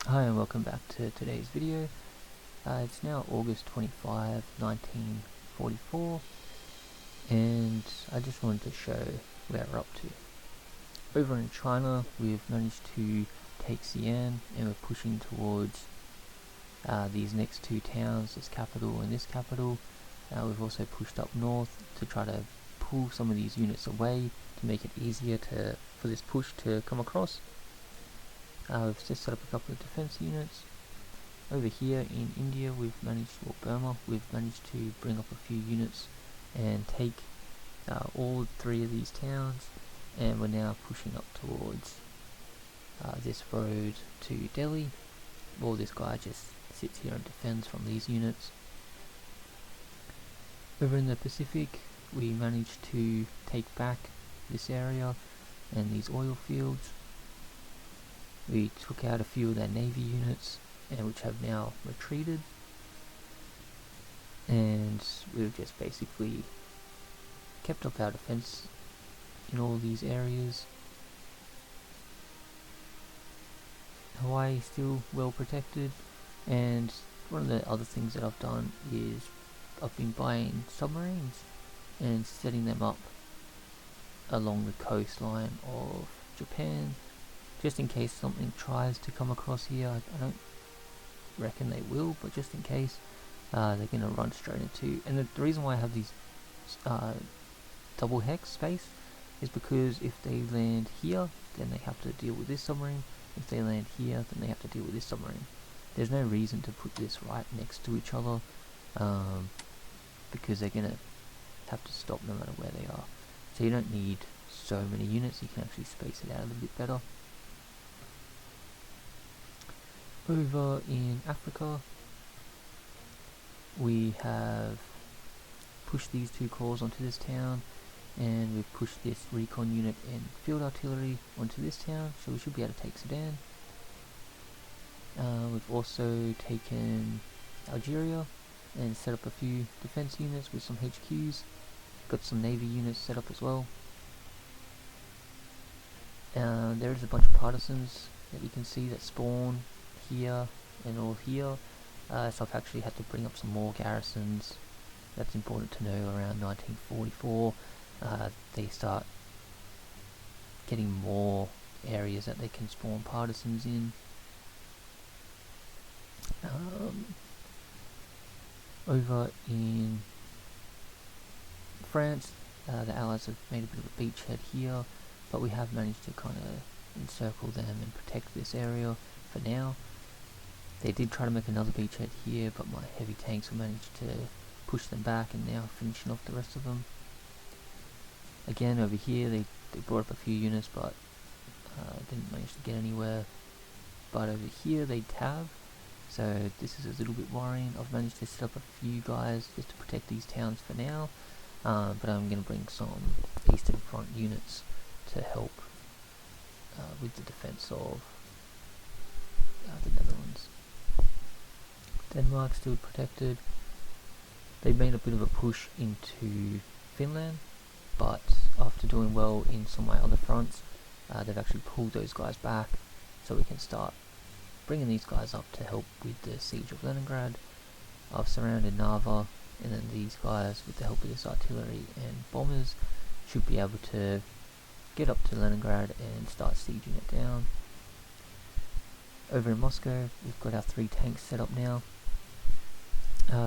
Hi and welcome back to today's video. It's now August 25, 1944, and I just wanted to show where we're up to. Over in China, we've managed to take Xi'an and we're pushing towards these next two towns, this capital and this capital. We've also pushed up north to try to pull some of these units away to make it easier for this push to come across. We've just set up a couple of defense units. Over here in India, Burma, we've managed to bring up a few units and take all three of these towns, and we're now pushing up towards this road to Delhi. Well, this guy just sits here and defends from these units. Over in the Pacific, we managed to take back this area and these oil fields. We took out a few of their navy units, and which have now retreated, and we've just basically kept up our defense in all these areas. Hawaii is still well protected, and one of the other things that I've done is I've been buying submarines and setting them up along the coastline of Japan, just in case something tries to come across here. I don't reckon they will, but just in case, they're going to run straight into. And the reason why I have these double hex space is because if they land here, then they have to deal with this submarine. If they land here, then they have to deal with this submarine. There's no reason to put this right next to each other, because they're going to have to stop no matter where they are. So you don't need so many units, you can actually space it out a little bit better. Over in Africa, we have pushed these two corps onto this town, and we've pushed this recon unit and field artillery onto this town, so we should be able to take Sudan. We've also taken Algeria and set up a few defense units with some HQs. Got some navy units set up as well. There is a bunch of partisans that you can see that spawn here and all here, so I've actually had to bring up some more garrisons. That's important to know. Around 1944, they start getting more areas that they can spawn partisans in. Over in France, the Allies have made a bit of a beachhead here, but we have managed to kind of encircle them and protect this area for now. They did try to make another beachhead here, but my heavy tanks managed to push them back, and now finishing off the rest of them. Again, over here, they brought up a few units, but didn't manage to get anywhere. But over here, they have. So this is a little bit worrying. I've managed to set up a few guys just to protect these towns for now, but I'm going to bring some Eastern Front units to help with the defense of the Netherlands. Denmark's still protected. They made a bit of a push into Finland, but after doing well in some of my other fronts, they've actually pulled those guys back, so we can start bringing these guys up to help with the siege of Leningrad. I've surrounded Narva, and then these guys, with the help of this artillery and bombers, should be able to get up to Leningrad and start sieging it down. Over in Moscow, we've got our 3 tanks set up now.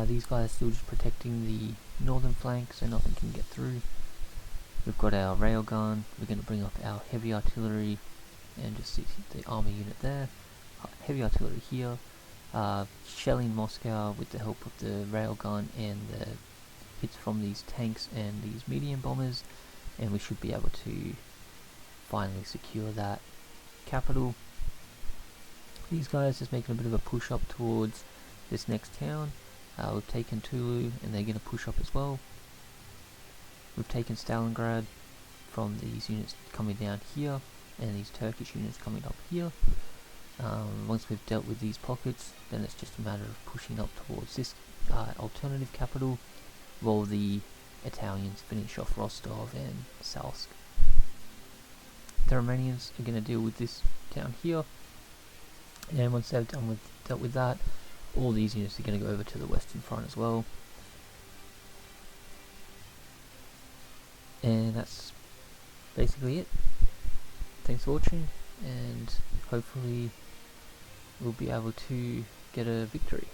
These guys are still just protecting the northern flank, so nothing can get through. We've got our railgun. We're going to bring up our heavy artillery and just see the army unit there. Heavy artillery here, shelling Moscow with the help of the railgun and the hits from these tanks and these medium bombers, and we should be able to finally secure that capital. These guys just making a bit of a push up towards this next town. We've taken Tulu, and they're going to push up as well. We've taken Stalingrad from these units coming down here, and these Turkish units coming up here. Once we've dealt with these pockets, then it's just a matter of pushing up towards this alternative capital, while the Italians finish off Rostov and Salsk. The Romanians are going to deal with this down here, And once they've dealt with that, all these units are going to go over to the western front as well. And that's basically it. Thanks for watching, and hopefully we'll be able to get a victory.